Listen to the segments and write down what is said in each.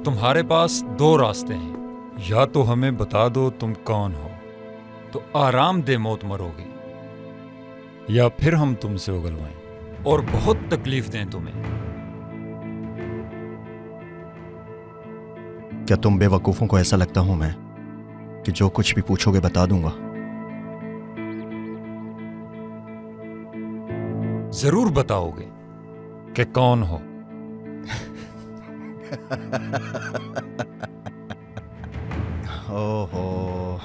तुम्हारे पास दो रास्ते हैं, या तो हमें बता दो तुम कौन हो तो आरामदेह मौत मरोगे, या फिर हम तुमसे उगलवाएं और बहुत तकलीफ दें तुम्हें। क्या तुम बेवकूफों को ऐसा लगता हूं मैं कि जो कुछ भी पूछोगे बता दूंगा? जरूर बताओगे कि कौन हो। ओहो,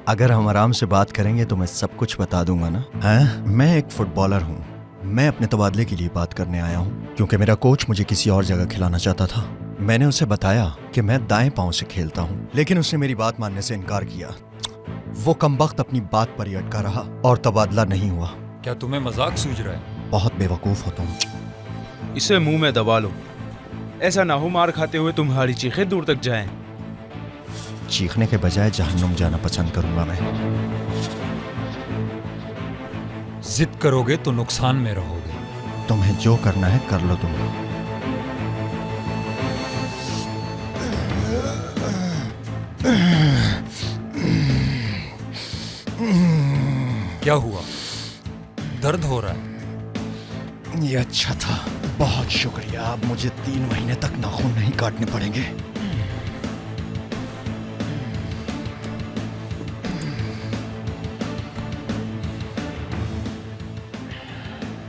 अगर हम आराम से बात करेंगे तो मैं सब कुछ बता दूंगा ना। हैं? मैं एक फुटबॉलर हूँ। मैं अपने तबादले के लिए बात करने आया हूँ क्योंकि मेरा कोच मुझे किसी और जगह खिलाना चाहता था। मैंने उसे बताया कि मैं दाएं पांव से खेलता हूँ, लेकिन उसने मेरी बात मानने से इनकार किया। वो कमबख्त अपनी बात पर ही अटका रहा और तबादला नहीं हुआ। क्या तुम्हें मजाक सूझ रहा है? बहुत बेवकूफ हो तुम। इसे मुंह में दबा लो, ऐसा ना हो मार खाते हुए तुम्हारी चीखें दूर तक जाएं। चीखने के बजाय जहन्नुम जाना पसंद करूंगा मैं। जिद करोगे तो नुकसान में रहोगे। तुम्हें जो करना है कर लो तुम। क्या हुआ? दर्द हो रहा है? ये अच्छा था, बहुत शुक्रिया। अब मुझे 3 महीने तक नाखून नहीं काटने पड़ेंगे।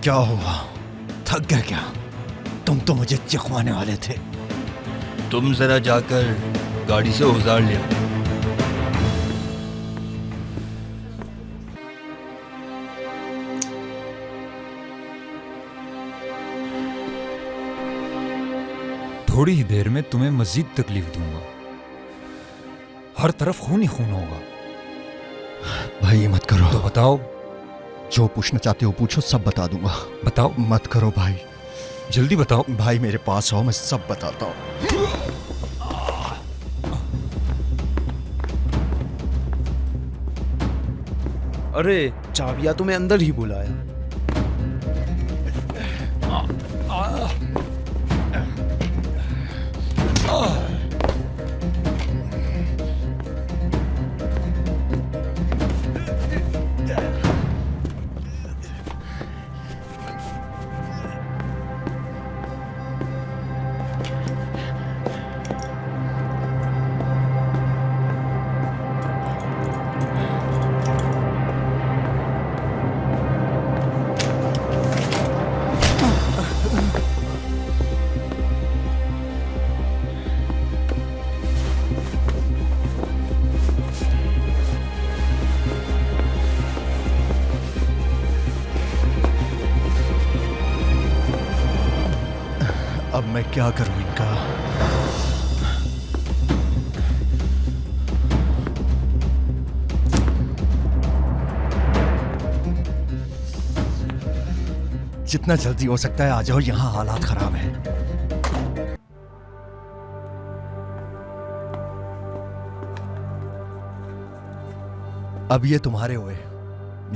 क्या हुआ, थक गए क्या? तुम तो मुझे चिखवाने वाले थे। तुम जरा जाकर गाड़ी से औजार ले आओ। थोड़ी ही देर में तुम्हें मजीद तकलीफ दूंगा। हर तरफ खून ही खून होगा। भाई ये मत करो। तो बताओ। जो पूछना चाहते हो पूछो, सब बता दूंगा। बताओ। मत करो भाई, जल्दी बताओ। भाई मेरे पास आओ, मैं सब बताता हूँ। अरे चाबिया तुम्हें अंदर ही बुलाया। अब मैं क्या करूं इनका? जितना जल्दी हो सकता है आ जाओ, यहां हालात खराब हैं। अब ये तुम्हारे हुए।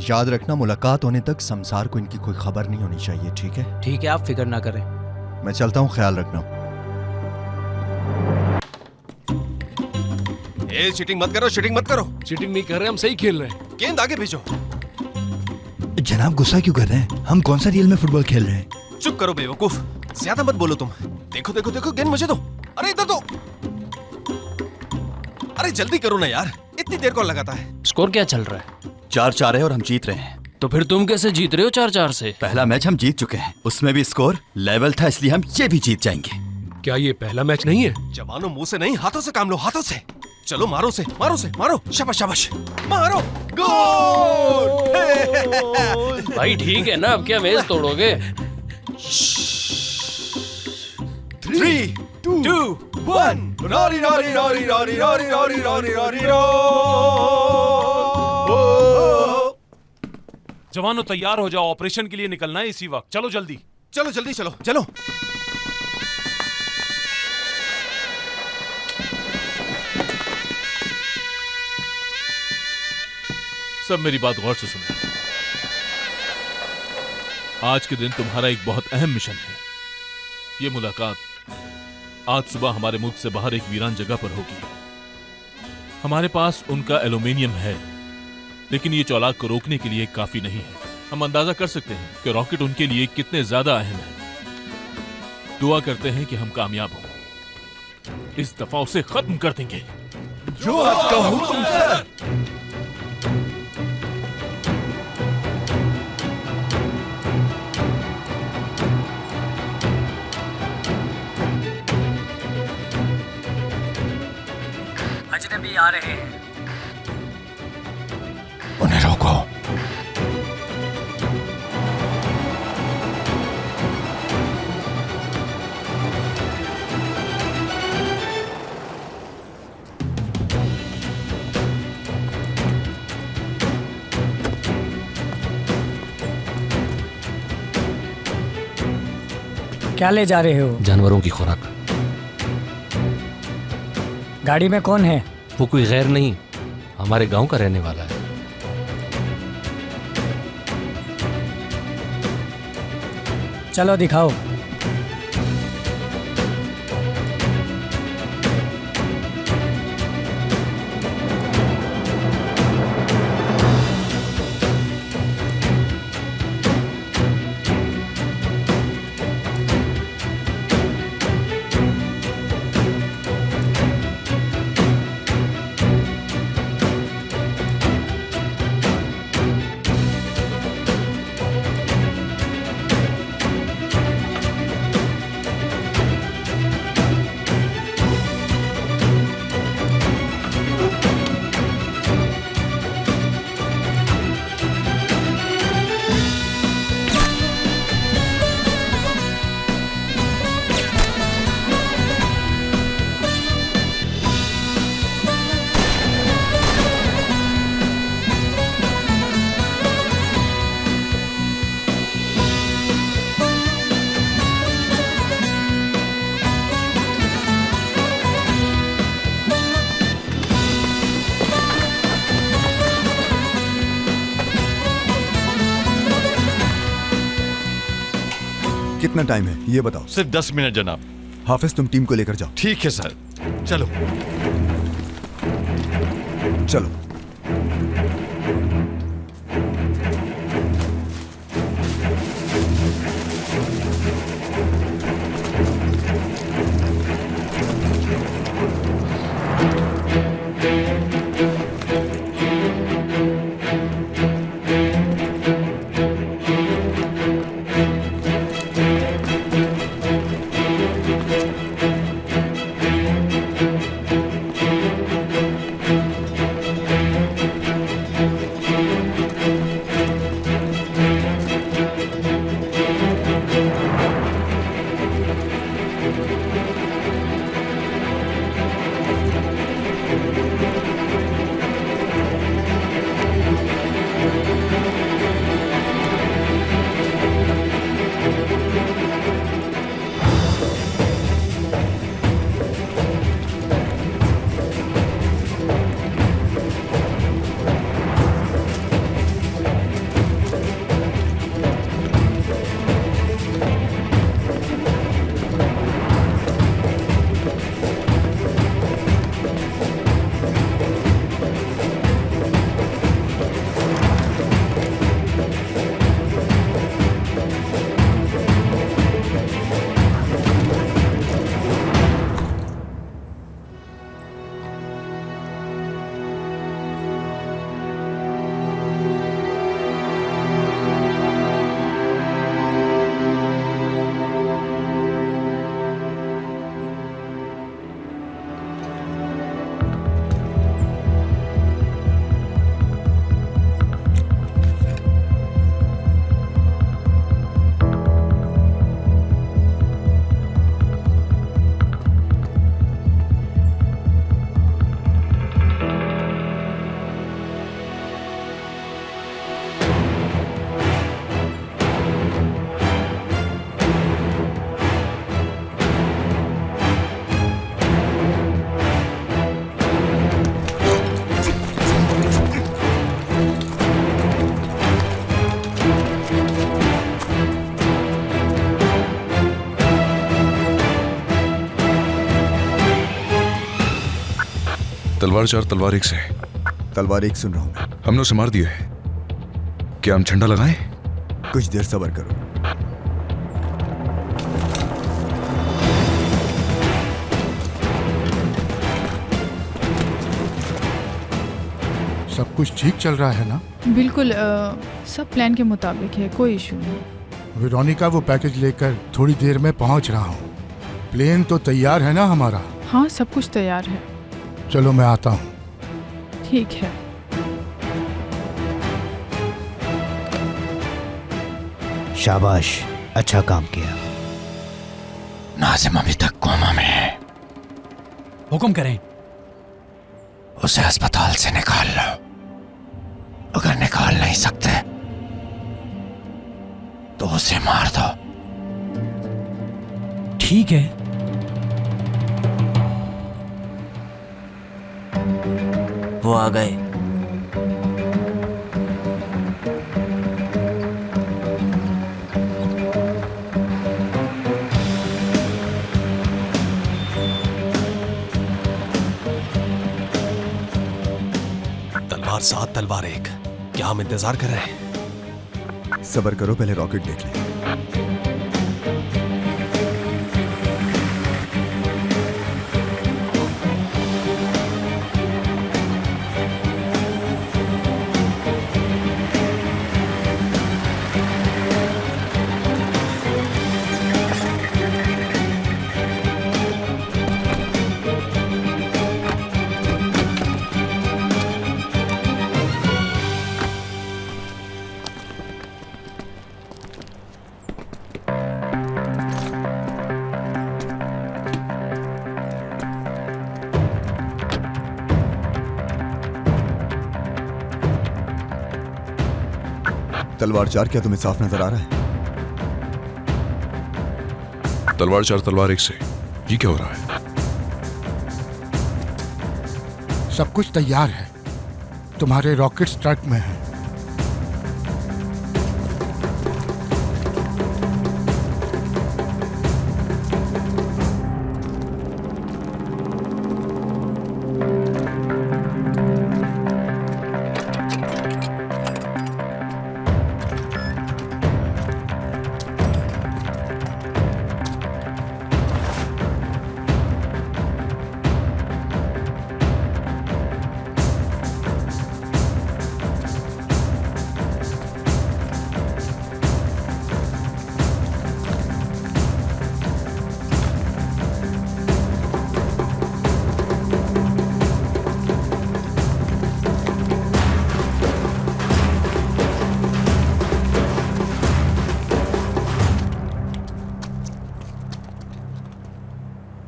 याद रखना, मुलाकात होने तक संसार को इनकी कोई खबर नहीं होनी चाहिए, ठीक है? ठीक है, आप फिक्र ना करें। मैं चलता हूं, ख्याल रखना। चीटिंग मत करो, चीटिंग मत करो। चीटिंग नहीं कर रहे, हम सही खेल रहे हैं। गेंद आगे भेजो। जनाब गुस्सा क्यों कर रहे हैं? हम कौन सा रियल में फुटबॉल खेल रहे हैं? चुप करो बेवकूफ, ज्यादा मत बोलो तुम। देखो देखो देखो, गेंद मुझे दो। अरे इधर दो। अरे जल्दी करो ना यार, इतनी देर कौन लगाता है? स्कोर क्या चल रहा है? 4-4 है और हम जीत रहे हैं। तो फिर तुम कैसे जीत रहे हो 4-4 से? पहला मैच हम जीत चुके हैं, उसमें भी स्कोर लेवल था, इसलिए हम ये भी जीत जाएंगे। क्या ये पहला मैच नहीं है? जवानों, मुंह से नहीं, हाथों से काम लो, हाथों से। चलो मारो से, मारो से, मारो। शाबाश शाबाश, मारो। गोल! भाई ठीक है ना, अब क्या मेज तोड़ोगे? 3, 2, 1। रॉरी रॉरी रॉरी रॉरी रॉरी रॉरी रॉरी रॉरी रो। जवानों तैयार हो जाओ, ऑपरेशन के लिए निकलना है इसी वक्त। चलो जल्दी। चलो जल्दी चलो, चलो। सब मेरी बात गौर से सुनो। आज के दिन तुम्हारा एक बहुत अहम मिशन है। ये मुलाकात आज सुबह हमारे मुल्क से बाहर एक वीरान जगह पर होगी। हमारे पास उनका एल्यूमिनियम है, लेकिन ये चौलाक को रोकने के लिए काफी नहीं है। हम अंदाजा कर सकते हैं कि रॉकेट उनके लिए कितने ज्यादा अहम है। दुआ करते हैं कि हम कामयाब हों। इस दफा उसे खत्म कर देंगे। जो आपका हुक्म सर। अजनबी आ रहे हैं। उन्हें रोको। क्या ले जा रहे हो? जानवरों की खुराक। गाड़ी में कौन है? वो कोई गैर नहीं, हमारे गांव का रहने वाला है। चलो दिखाओ। कितना टाइम है ये बताओ। सिर्फ 10 मिनट जनाब। हाफिज तुम टीम को लेकर जाओ। ठीक है सर, चलो। चलो। तलवार चार तलवार एक से। तलवार एक सुन रहा हूं मैं। हमने उसे मार दिया है। क्या हम झंडा लगाएं? कुछ देर सब्र करो। सब कुछ ठीक चल रहा है ना? बिल्कुल सब प्लान के मुताबिक है, कोई इशू नहीं। वेरोनिका, वो पैकेज लेकर थोड़ी देर में पहुंच रहा हूँ। प्लेन तो तैयार है ना हमारा? हाँ, सब कुछ तैयार है। चलो मैं आता हूँ। ठीक है। शाबाश, अच्छा काम किया। नाजिम अभी तक कोमा में है। हुक्म करें। उसे अस्पताल से निकाल लो। अगर निकाल नहीं सकते तो उसे मार दो। ठीक है। वो आ गए। तलवार सात तलवार एक, क्या हम इंतजार कर रहे हैं? सब्र करो, पहले रॉकेट देख लें। तलवार चार, क्या तुम्हें साफ नजर आ रहा है? तलवार चार तलवार एक से। ये क्या हो रहा है? सब कुछ तैयार है। तुम्हारे रॉकेट्स ट्रक में हैं।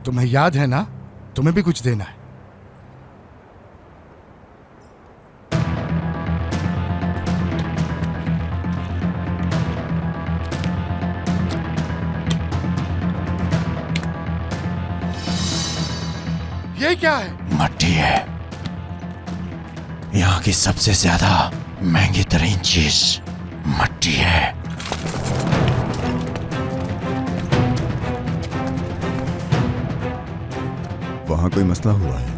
तुम्हें याद है ना, तुम्हें भी कुछ देना है। ये क्या है? मट्टी है। यहाँ की सबसे ज्यादा महंगी तरीन चीज मट्टी है। वहां कोई मसला हुआ है?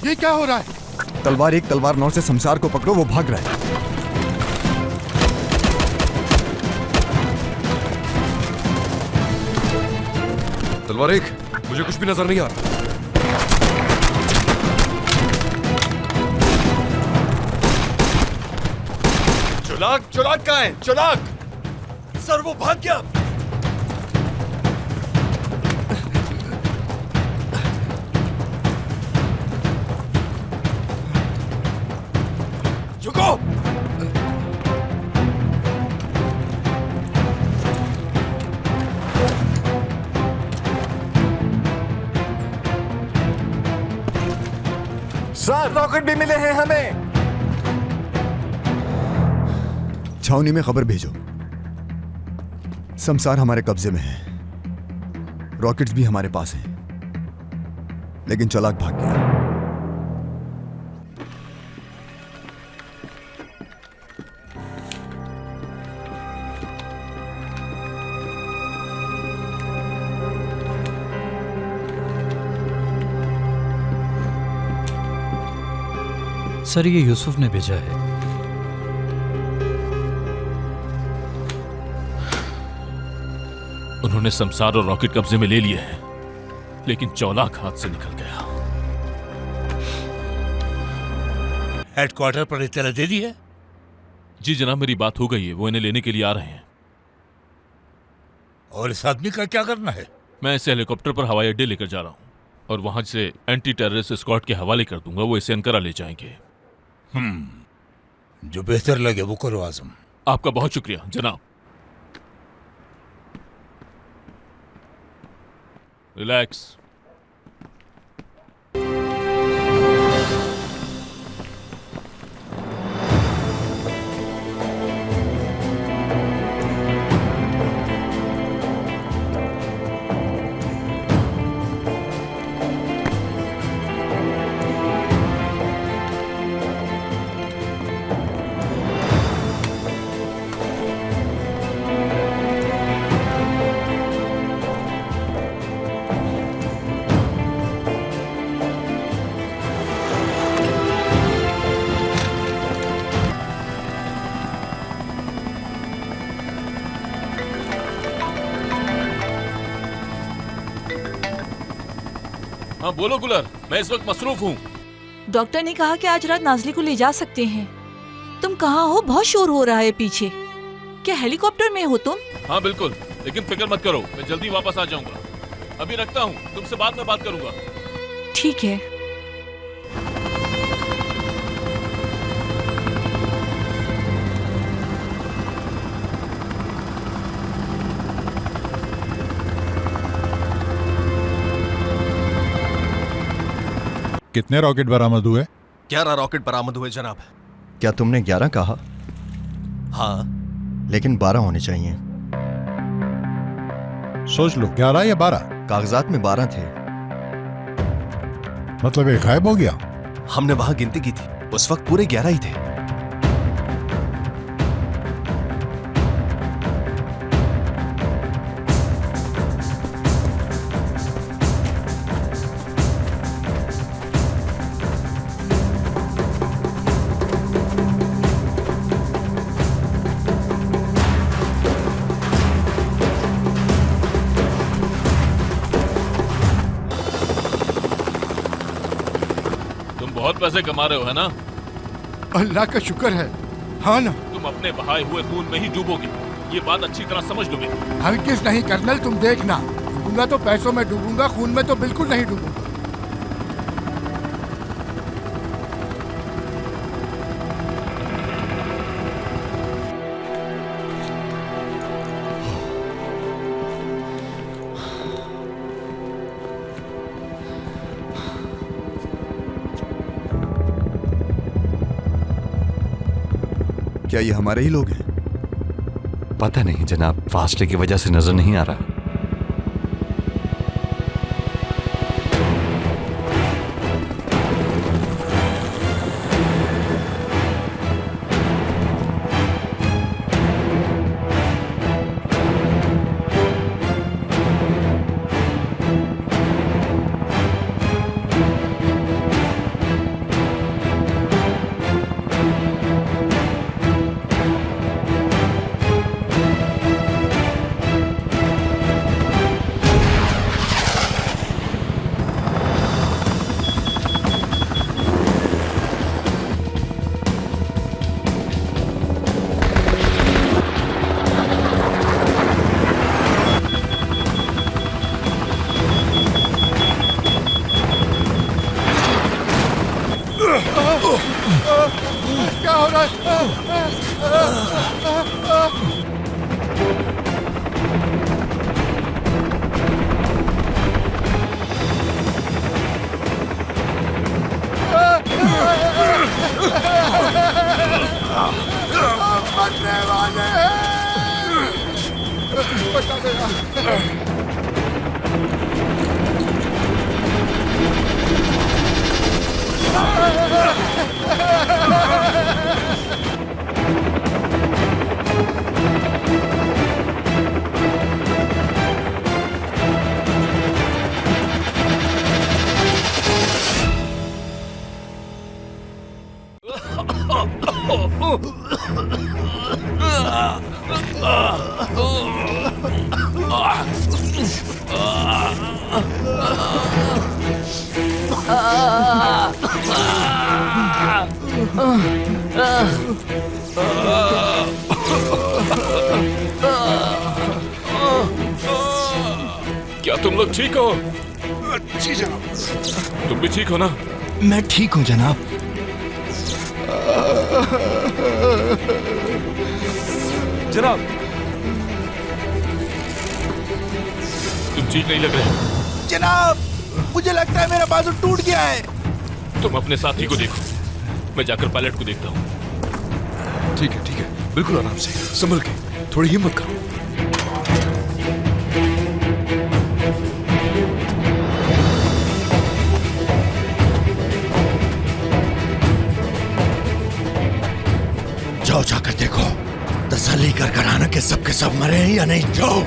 ये क्या हो रहा है? तलवार एक तलवार नौ से शमशार को पकड़ो, वो भाग रहा है। तलवार एक, मुझे कुछ भी नजर नहीं आ रहा। चुलाक, चुलाक कहाँ है? चुलाक! सर, वो भाग गया। झुको! सर, रॉकेट भी मिले हैं हमें। छावनी में खबर भेजो। शमशार हमारे कब्जे में है। रॉकेट्स भी हमारे पास हैं, लेकिन चालाक भाग गया। सर ये यूसुफ ने भेजा है। उन्होंने शमशार और रॉकेट कब्जे में ले लिए हैं, लेकिन चौलाक हाथ से निकल गया। हेडक्वार्टर पर इत्तला दे दी है? जी जनाब, मेरी बात हो गई है, वो इन्हें लेने के लिए आ रहे हैं। और इस आदमी का क्या करना है? मैं इसे हेलीकॉप्टर पर हवाई अड्डे लेकर जा रहा हूँ और वहां से एंटी टेररिस्ट स्क्वाड के हवाले कर दूंगा। वो इसे अंकारा ले जाएंगे। जो बेहतर लगे वो करो आजम। आपका बहुत शुक्रिया जनाब। रिलैक्स। हाँ बोलो गुलर, मैं इस वक्त मसरूफ हूँ। डॉक्टर ने कहा कि आज रात नाजली को ले जा सकते हैं। तुम कहाँ हो? बहुत शोर हो रहा है पीछे। क्या हेलीकॉप्टर में हो तुम? हाँ बिल्कुल, लेकिन फिक्र मत करो, मैं जल्दी वापस आ जाऊंगा। अभी रखता हूँ, तुमसे बाद में बात करूंगा। ठीक है। कितने रॉकेट बरामद हुए? 11 रॉकेट बरामद हुए जनाब। क्या तुमने 11 कहा? हाँ, लेकिन 12 होने चाहिए। सोच लो, 11 या 12? कागजात में 12 थे। मतलब एक गायब हो गया? हमने वहां गिनती की थी, उस वक्त पूरे 11 ही थे। बहुत पैसे कमा रहे हो है ना? अल्लाह का शुक्र है। हाँ ना? तुम अपने बहाए हुए खून में ही डूबोगे, ये बात अच्छी तरह समझ लो मेरी। हरगिज़ नहीं कर्नल, तुम देखना। डूबूंगा तो पैसों में डूबूंगा, खून में तो बिल्कुल नहीं डूबूंगा। क्या ये हमारे ही लोग हैं? पता नहीं जनाब, फासले की वजह से नजर नहीं आ रहा। क्या हो रहा मरने वाले हैं। बचा दे। क्या तुम लोग ठीक हो? जी जनाब। तुम भी ठीक हो ना? मैं ठीक हूँ जनाब। जनाब, तुम ठीक नहीं लग रहे। जनाब, मुझे लगता है मेरा बाजू टूट गया है। तुम अपने साथी को देखो, मैं जाकर पायलट को देखता हूँ। ठीक है, बिल्कुल आराम से, संभल के, थोड़ी हिम्मत करो। जाओ जाकर देखो, तसल्ली कर आना कि सब के सब मरे हैं या नहीं। जाओ।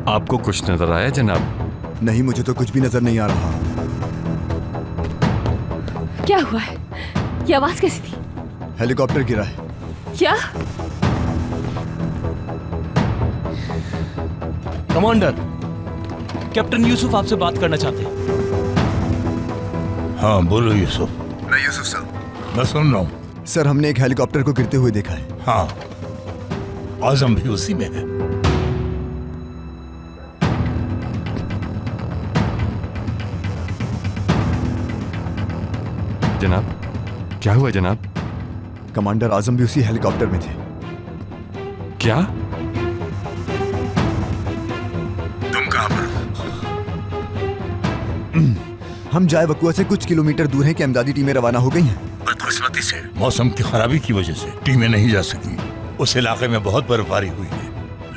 आपको कुछ नजर आया जनाब? नहीं, मुझे तो कुछ भी नजर नहीं आ रहा। क्या हुआ है? ये आवाज कैसी थी? हेलीकॉप्टर गिरा है। क्या? कमांडर, कैप्टन यूसुफ आपसे बात करना चाहते हैं। हाँ बोलो यूसुफ। मैं यूसुफ साहब। मैं सुन रहा हूँ। सर, हमने एक हेलीकॉप्टर को गिरते हुए देखा है। हाँ, आजम भी उसी में है। जनाब, क्या हुआ जनाब? कमांडर, आजम भी उसी हेलीकॉप्टर में थे। क्या? तुम कहां पर? हम जाए वकुआ से कुछ किलोमीटर दूर हैं कि इमदादी टीमें रवाना हो गई हैं। बदकिस्मती से मौसम की खराबी की वजह से टीमें नहीं जा सकी। उस इलाके में बहुत बर्फबारी हुई है,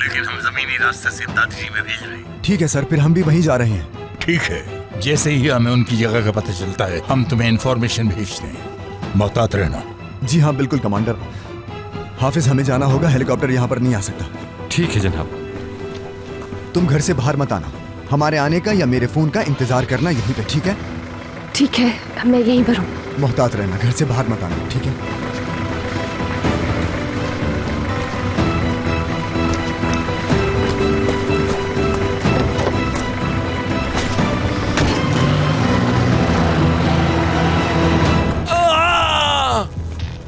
लेकिन हम जमीनी रास्ते से इमदादी टीमें भेज रहे हैं। ठीक है सर, फिर हम भी वहीं जा रहे हैं। ठीक है, जैसे ही हमें उनकी जगह का पता चलता है हम तुम्हें इंफॉर्मेशन भेजते हैं। मोहतात रहना। जी हाँ बिल्कुल कमांडर। हाफिज, हमें जाना होगा, हेलीकॉप्टर यहाँ पर नहीं आ सकता। ठीक है जनाब। तुम घर से बाहर मत आना, हमारे आने का या मेरे फोन का इंतजार करना यहीं पे, ठीक है? ठीक है, मैं यहीं पर हूँ। मोहतात रहना, घर से बाहर मत आना, ठीक है?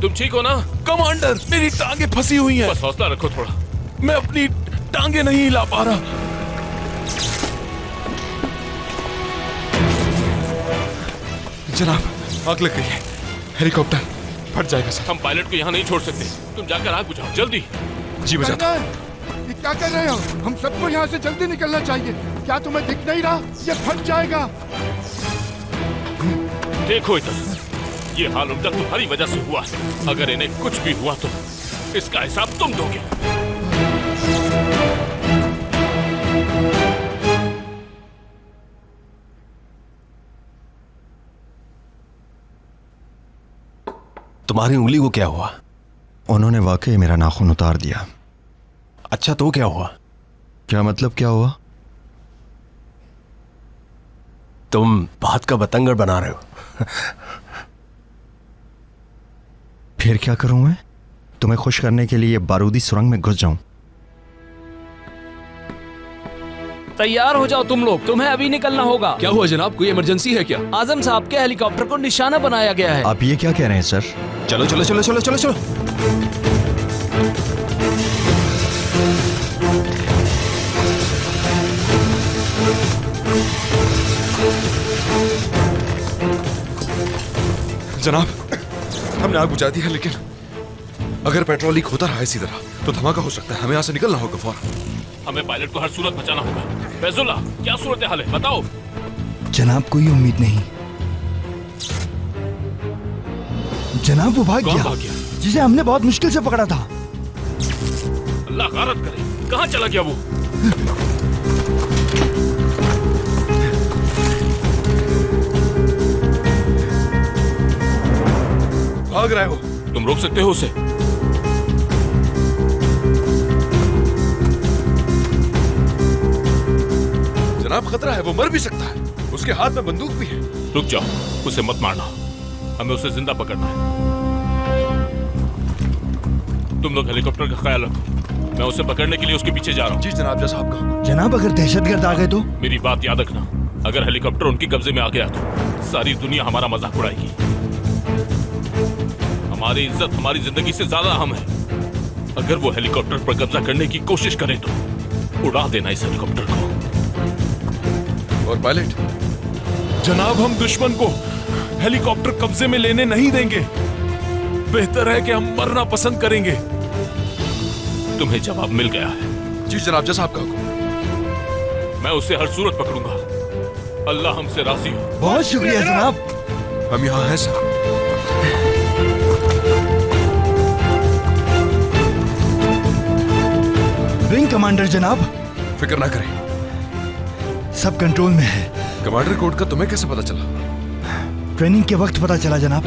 तुम ठीक हो ना? कमांडर, मेरी टांगे फंसी हुई हैं। बस हौसला रखो थोड़ा। मैं अपनी टांगे नहीं हिला पा रहा। जनाब, आग लग गई है, हेलीकॉप्टर फट जाएगा सर। हम पायलट को यहाँ नहीं छोड़ सकते, तुम जाकर आग बुझाओ जल्दी। जी बुझाता। ये क्या कर रहे हो? हम सबको यहाँ से जल्दी निकलना चाहिए। क्या तुम्हें दिख नहीं रहा? ये फट जाएगा। देखो इधर, ये हाल उनका तुम्हारी वजह से हुआ है। अगर इन्हें कुछ भी हुआ तो इसका हिसाब तुम दोगे। तुम्हारी उंगली को क्या हुआ? उन्होंने वाकई मेरा नाखून उतार दिया। अच्छा, तो क्या हुआ? क्या मतलब क्या हुआ? तुम बात का बतंगड़ बना रहे हो। फिर क्या करूं मैं? तुम्हें खुश करने के लिए बारूदी सुरंग में घुस जाऊं? तैयार हो जाओ तुम लोग, तुम्हें अभी निकलना होगा। क्या हुआ जनाब, कोई इमरजेंसी है क्या? आजम साहब के हेलीकॉप्टर को निशाना बनाया गया है। आप ये क्या कह रहे हैं सर? चलो चलो चलो चलो चलो चलो। जनाब, हमने आग बुझा दी है, लेकिन अगर पेट्रोल लीक होता रहा इसी तरह तो धमाका हो सकता है। हमें यहाँ से निकलना होगा फौरन। हमें पायलट को हर सूरत बचाना होगा। फैजुल्ला, क्या सूरत हाल है बताओ। जनाब, कोई उम्मीद नहीं। जनाब, वो भाग कौन गया, भाग गया? जिसे हमने बहुत मुश्किल से पकड़ा था। अल्लाह गारत करे, कहाँ चला गया वो? भाग रहा है वो। तुम रोक सकते हो उसे? जनाब खतरा है, वो मर भी सकता है, उसके हाथ में बंदूक भी है। रुक जाओ, उसे मत मारना, हमें उसे जिंदा पकड़ना है। तुम लोग हेलीकॉप्टर का ख्याल रखो, मैं उसे पकड़ने के लिए उसके पीछे जा रहा हूँ। जी जनाब, जैसा आपका हुक्म। जनाब अगर दहशतगर्द आ गए तो? मेरी बात याद रखना, अगर हेलीकॉप्टर उनके कब्जे में आ गया तो सारी दुनिया हमारा मजाक उड़ाएगी। हमारी इज्जत हमारी जिंदगी से ज्यादा अहम है। अगर वो हेलीकॉप्टर पर कब्जा करने की कोशिश करें तो उड़ा देना इस हेलीकॉप्टर को। और पायलट? जनाब, हम दुश्मन को हेलीकॉप्टर कब्जे में लेने नहीं देंगे। बेहतर है कि हम मरना पसंद करेंगे। तुम्हें जवाब मिल गया है। जी जनाब, जैसा आपका हुक्म। मैं उसे हर सूरत पकड़ूंगा, अल्लाह हमसे राजी हो। बहुत शुक्रिया जनाब। हम यहाँ हैं सर। विंग कमांडर जनाब। फिक्र ना करें, सब कंट्रोल में है। कमांडर कोड का तुम्हें कैसे पता चला? ट्रेनिंग के वक्त पता चला जनाब।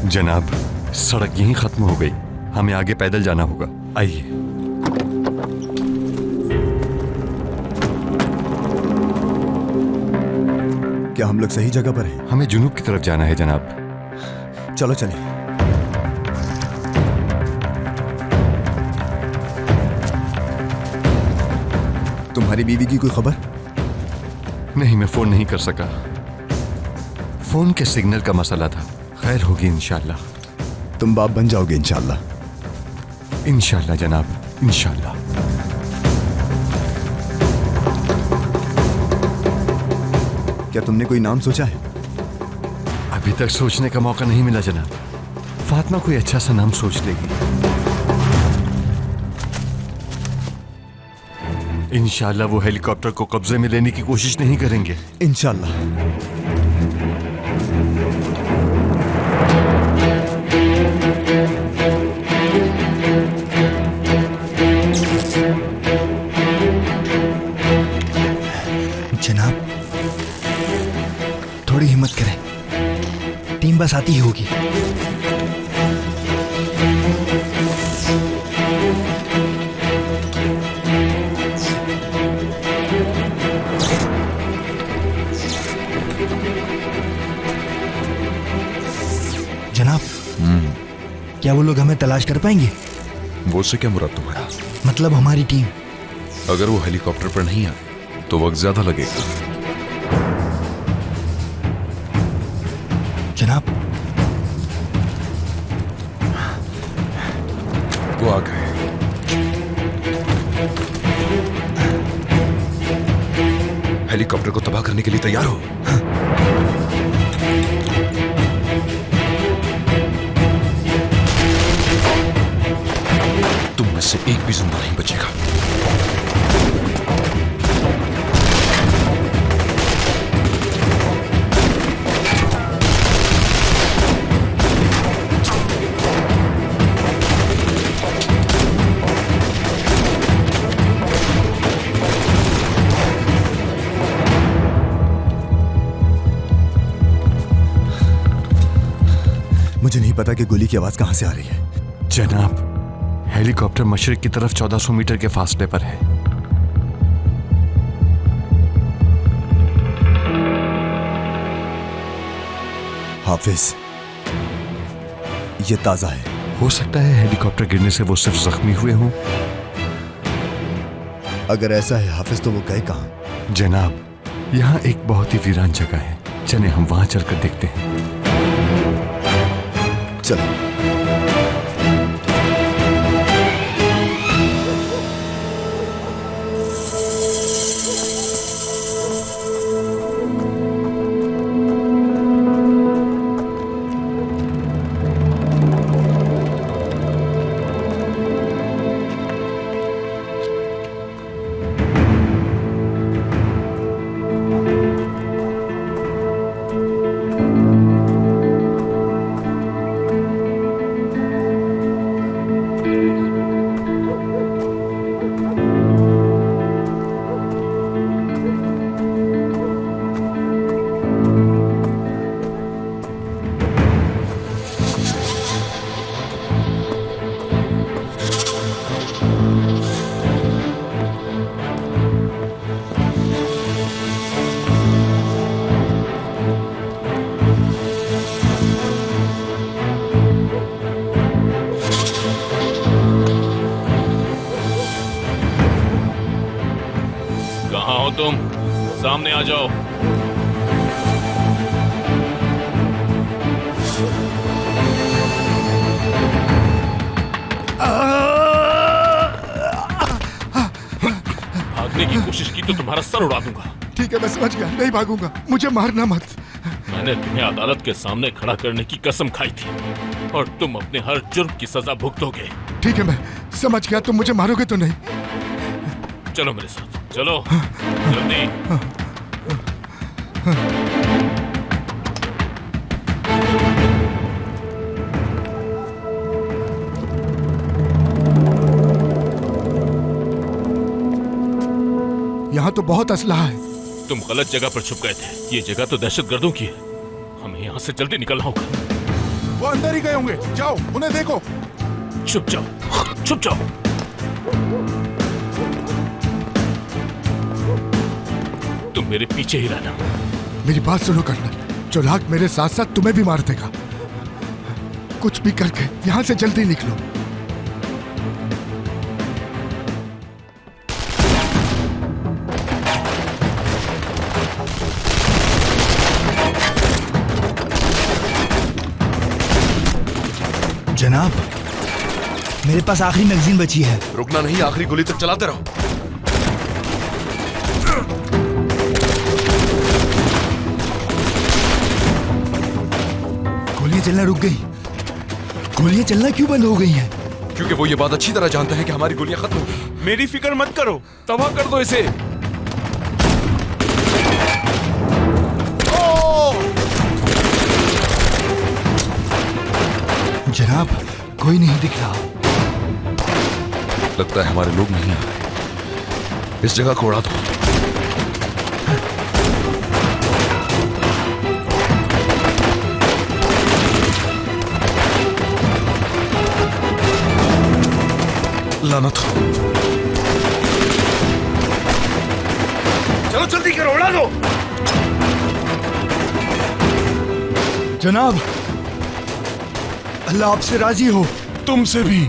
जनाब, सड़क यहीं खत्म हो गई, हमें आगे पैदल जाना होगा। आइए। क्या हम लोग सही जगह पर हैं? हमें जुनूब की तरफ जाना है जनाब। चलो चलें। तुम्हारी बीवी की कोई खबर? नहीं, मैं फोन नहीं कर सका, फोन के सिग्नल का मसला था। खैर होगी इंशाल्लाह। तुम बाप बन जाओगे इंशाल्लाह। इंशाल्लाह जनाब, इंशाल्लाह। क्या तुमने कोई नाम सोचा है? अभी तक सोचने का मौका नहीं मिला जनाब। फातिमा कोई अच्छा सा नाम सोच लेगी। इंशाल्लाह वो हेलीकॉप्टर को कब्जे में लेने की कोशिश नहीं करेंगे। इंशाल्लाह। जनाब थोड़ी हिम्मत करें, टीम बस आती ही होगी। जनाब, क्या वो लोग हमें तलाश कर पाएंगे? वो से क्या मुराद तुम्हारा? मतलब हमारी टीम। अगर वो हेलीकॉप्टर पर नहीं आए तो वक्त ज्यादा लगेगा। जनाब, वो आ गए। हेलीकॉप्टर को तबाह करने के लिए तैयार हो। तुम में से एक भी जिंदा नहीं बचेगा। मुझे नहीं पता कि गोली की आवाज कहां से आ रही है। जनाब, हेलीकॉप्टर मशरिक की तरफ 1400 मीटर के फासले पर है। हाफिज, ये ताजा है। हो सकता है हेलीकॉप्टर गिरने से वो सिर्फ जख्मी हुए हों। अगर ऐसा है हाफिज, तो वो गए कहां? जनाब, यहाँ एक बहुत ही वीरान जगह है, चले हम वहां चलकर देखते हैं। चलो। सामने आ जाओ। भागने की कोशिश की तो तुम्हारा सर उड़ा दूंगा। ठीक है, मैं समझ गया, नहीं भागूंगा, मुझे मारना मत। मैंने तुम्हें अदालत के सामने खड़ा करने की कसम खाई थी और तुम अपने हर जुर्म की सजा भुगतोगे। ठीक है, मैं समझ गया, तुम मुझे मारोगे तो नहीं। चलो मेरे साथ, चलो जल्दी। यहाँ तो बहुत असलहा है। तुम गलत जगह पर छुप गए थे। ये जगह तो दहशतगर्दों की है। हमें यहाँ से जल्दी निकलना होगा। वो अंदर ही गए होंगे, जाओ उन्हें देखो। छुप जाओ, छुप जाओ। तुम मेरे पीछे ही रहना। मेरी बात सुनो कर्नल, चौलाक मेरे साथ साथ तुम्हें भी मार देगा। कुछ भी करके यहाँ से जल्दी निकलो। जनाब, मेरे पास आखिरी मैगजीन बची है। रुकना नहीं, आखिरी गोली तक चलाते रहो। गोलियां चलना रुक गई। गोलियां चलना क्यों बंद हो गई हैं? क्योंकि वो ये बात अच्छी तरह जानते हैं कि हमारी गोलियां खत्म हो गई। मेरी फिक्र मत करो, तबाह कर दो इसे। जनाब, कोई नहीं दिख रहा। लगता है हमारे लोग नहीं आ रहे। इस जगह को उड़ा दो। लानत हो। चलो जल्दी करो, उड़ा दो। जनाब, अल्लाह आपसे राजी हो। तुमसे भी।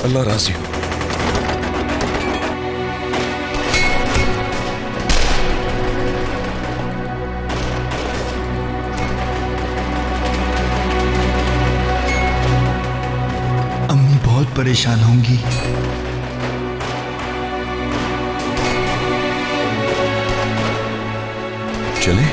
अल्लाह राजी हो। अम्मी बहुत परेशान होंगी। चले?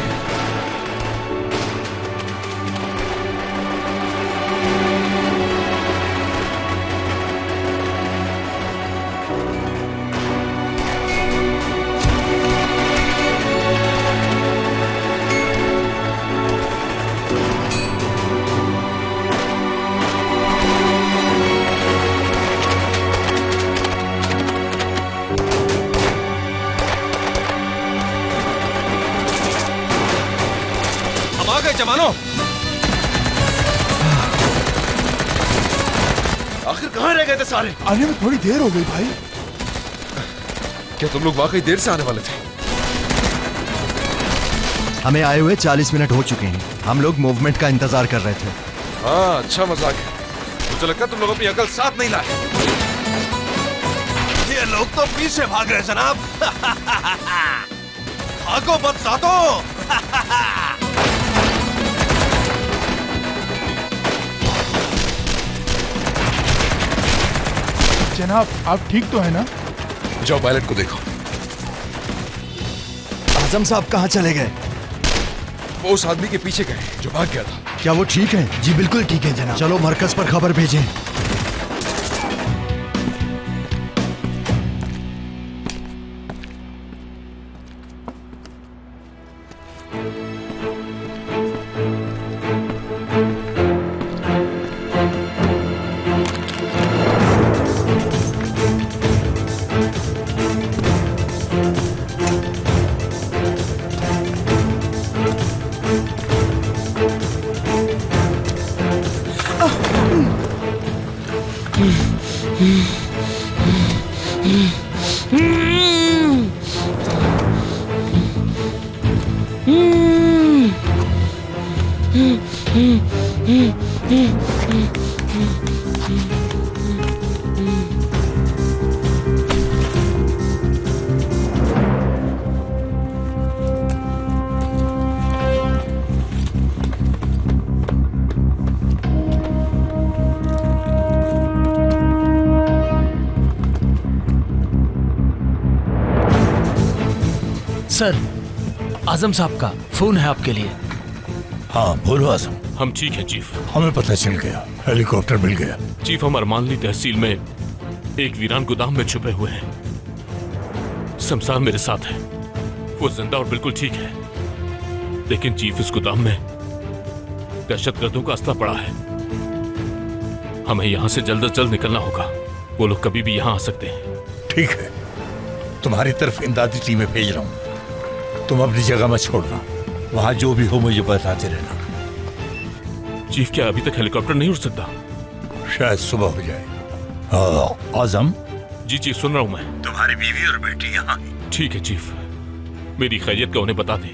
जमानो, आखिर कहाँ रह गए थे सारे? आने में थोड़ी देर हो गई भाई। क्या तुम लोग वाकई देर से आने वाले थे? हमें आए हुए 40 मिनट हो चुके हैं। हम लोग मूवमेंट का इंतजार कर रहे थे। हाँ, अच्छा मजाक है। मुझे लगता है तुम लोग अपनी अकल साथ नहीं लाए। ये लोग तो पीछे भाग रहे जनाब। भागो मत सातो। जनाब, आप ठीक तो है ना? जाओ पायलट को देखो। आजम साहब कहाँ चले गए? वो उस आदमी के पीछे गए जो भाग गया था। क्या वो ठीक है? जी बिल्कुल ठीक है जनाब। चलो मरकज पर खबर भेजें। सर, आजम साहब का फोन है आपके लिए। हाँ बोलो आजम। हम ठीक है चीफ। हमें पता चल गया, हेलीकॉप्टर मिल गया। चीफ, हम अरमानली तहसील में एक वीरान गोदाम में छुपे हुए हैं। शमशान मेरे साथ है, वो जिंदा और बिल्कुल ठीक है। लेकिन चीफ, इस गोदाम में दहशतगर्दों का असला पड़ा है। हमें यहाँ से जल्द से जल्द निकलना होगा। वो लोग कभी भी यहाँ आ सकते हैं। ठीक है, तुम्हारी तरफ इमदादी टीमें भेज रहा हूँ। तुम अपनी जगह मत छोड़ना, वहां जो भी हो मुझे बताते रहना। चीफ, क्या अभी तक हेलीकॉप्टर नहीं उड़ सकता? शायद सुबह हो जाए। आजम। जी चीफ, सुन रहा हूँ मैं। तुम्हारी बीवी और बेटी यहाँ है। ठीक है चीफ, मेरी खैरियत का उन्हें बता दें।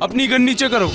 अपनी गन नीचे करो।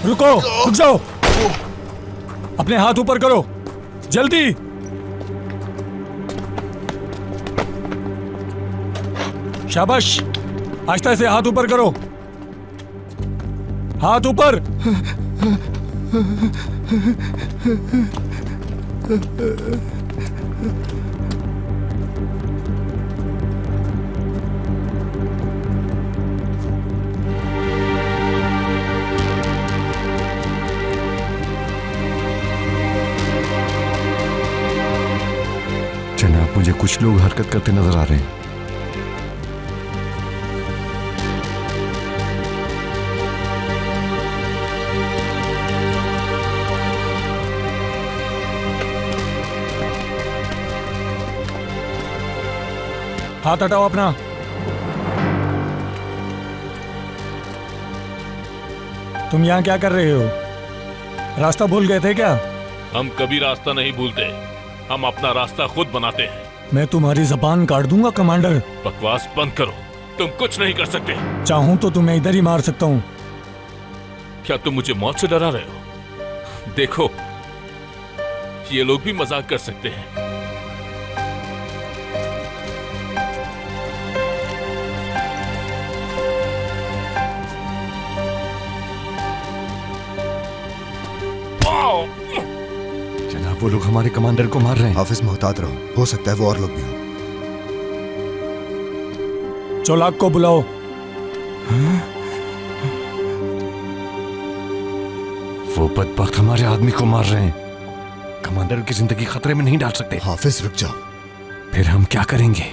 रुको, रुक जाओ। अपने हाथ ऊपर करो, जल्दी। शाबाश, आहिस्ता से हाथ ऊपर करो। हाथ ऊपर। जनाब, मुझे कुछ लोग हरकत करते नजर आ रहे हैं। हाथ हटाओ अपना। तुम यहाँ क्या कर रहे हो? रास्ता भूल गए थे क्या? हम कभी रास्ता नहीं भूलते, हम अपना रास्ता खुद बनाते हैं। मैं तुम्हारी जबान काट दूंगा कमांडर। बकवास बंद करो, तुम कुछ नहीं कर सकते। चाहूं तो तुम्हें इधर ही मार सकता हूँ। क्या तुम मुझे मौत से डरा रहे हो? देखो, ये लोग भी मजाक कर सकते हैं। जनाब, वो लोग हमारे कमांडर को मार रहे हैं। हाफिज, मोहतात रहो, हो सकता है वो और लोग भी हो। चौलाक को बुलाओ। वो बदबख्त हमारे आदमी को मार रहे हैं। कमांडर की जिंदगी खतरे में नहीं डाल सकते। हाफिज, रुक जाओ। फिर हम क्या करेंगे?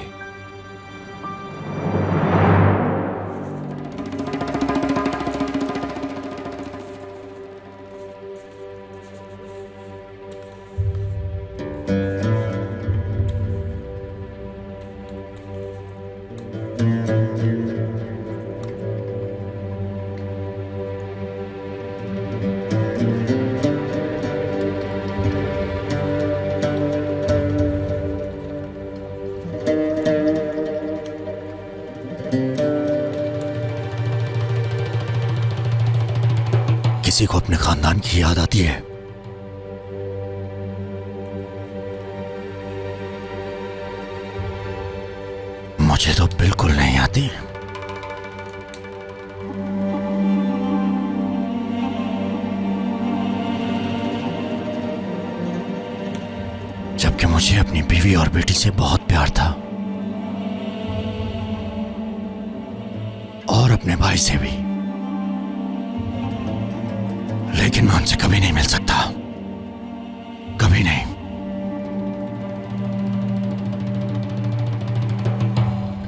किसी को अपने खानदान की याद आती है? मुझे तो बिल्कुल नहीं आती। जबकि मुझे अपनी बीवी और बेटी से बहुत प्यार था, और अपने भाई से भी। लेकिन मैं उनसे कभी नहीं मिल सकता, कभी नहीं।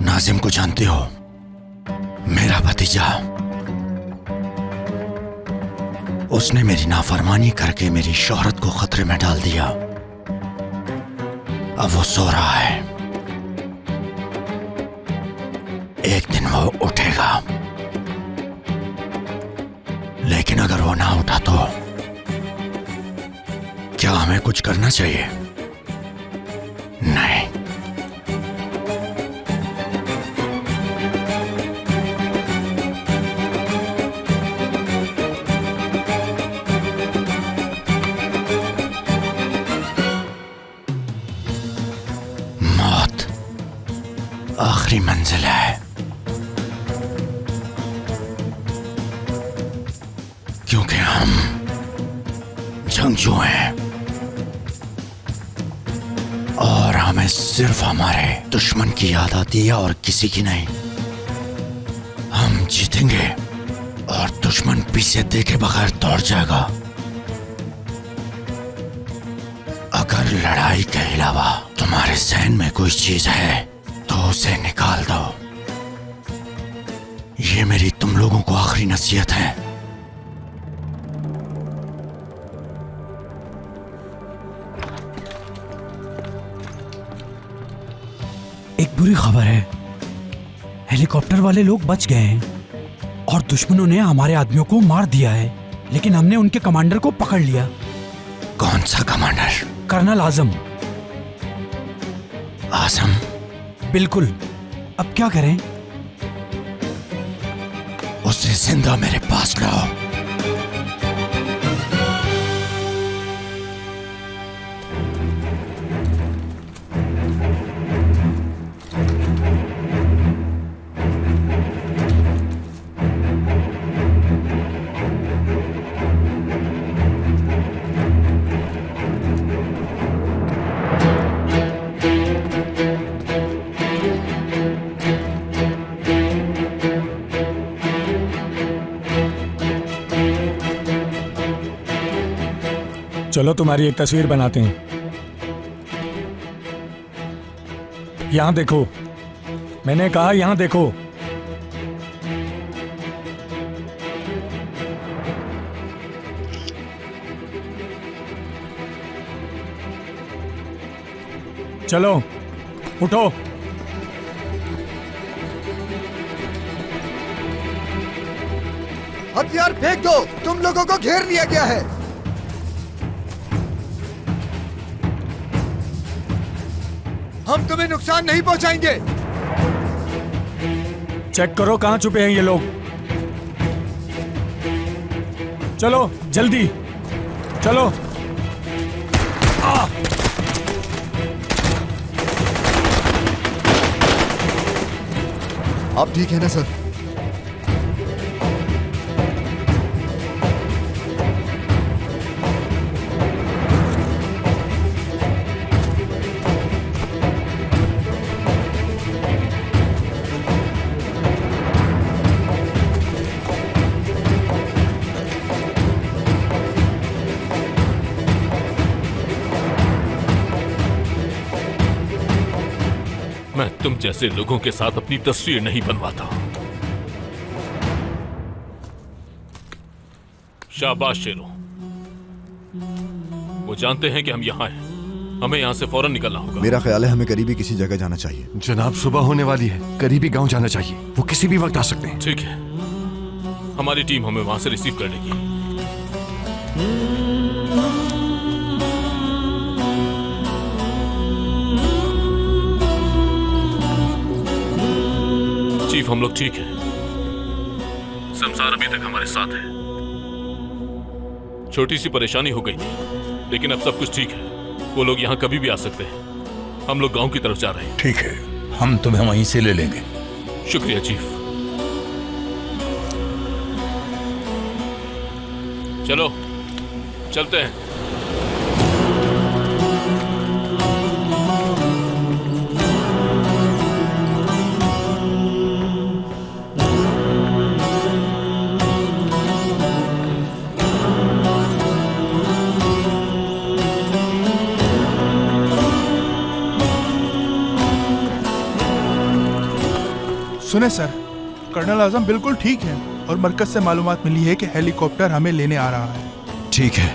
नाजिम को जानती हो, मेरा भतीजा उसने मेरी नाफरमानी करके मेरी शोहरत को खतरे में डाल दिया। अब वो सो रहा है। एक दिन वो उठेगा, लेकिन अगर वो ना उठा तो क्या हमें कुछ करना चाहिए? नहीं। मौत आखिरी मंजिल है, क्योंकि हम जंगजू हैं और हमें सिर्फ हमारे दुश्मन की याद आती है और किसी की नहीं। हम जीतेंगे और दुश्मन पीछे देखे बगैर दौड़ जाएगा। अगर लड़ाई के अलावा तुम्हारे जहन में कोई चीज है तो उसे निकाल दो। ये मेरी तुम लोगों को आखिरी नसीहत है। एक बुरी खबर है, हेलीकॉप्टर वाले लोग बच गए हैं और दुश्मनों ने हमारे आदमियों को मार दिया है, लेकिन हमने उनके कमांडर को पकड़ लिया। कौन सा कमांडर? कर्नल आजम। आजम? बिल्कुल। अब क्या करें? उसे जिंदा मेरे पास लाओ। चलो तुम्हारी एक तस्वीर बनाते हैं। यहां देखो, मैंने कहा यहां देखो। चलो उठो। हथियार फेंक दो, तुम लोगों को घेर लिया गया है। हम तुम्हें नुकसान नहीं पहुंचाएंगे। चेक करो कहां छुपे हैं ये लोग। चलो जल्दी चलो। आप ठीक है ना सर? मैं तुम जैसे लोगों के साथ अपनी तस्वीर नहीं बनवाता। शाबाश शेरों, वो जानते हैं कि हम यहाँ हैं। हमें यहाँ से फौरन निकलना होगा। मेरा ख्याल है हमें करीबी किसी जगह जाना चाहिए। जनाब सुबह होने वाली है, करीबी गांव जाना चाहिए। वो किसी भी वक्त आ सकते हैं। ठीक है, हमारी टीम हमें वहां से रिसीव कर लेगी। चीफ, हम लोग ठीक है। संसार अभी तक हमारे साथ है। छोटी सी परेशानी हो गई थी, लेकिन अब सब कुछ ठीक है। वो लोग यहाँ कभी भी आ सकते हैं। हम लोग गांव की तरफ जा रहे हैं। ठीक है, हम तुम्हें वहीं से ले लेंगे। शुक्रिया चीफ। चलो चलते हैं। सुने सर, कर्नल आजम बिल्कुल ठीक है। और मरकज से मालूमात मिली है कि हेलीकॉप्टर हमें लेने आ रहा है। ठीक है,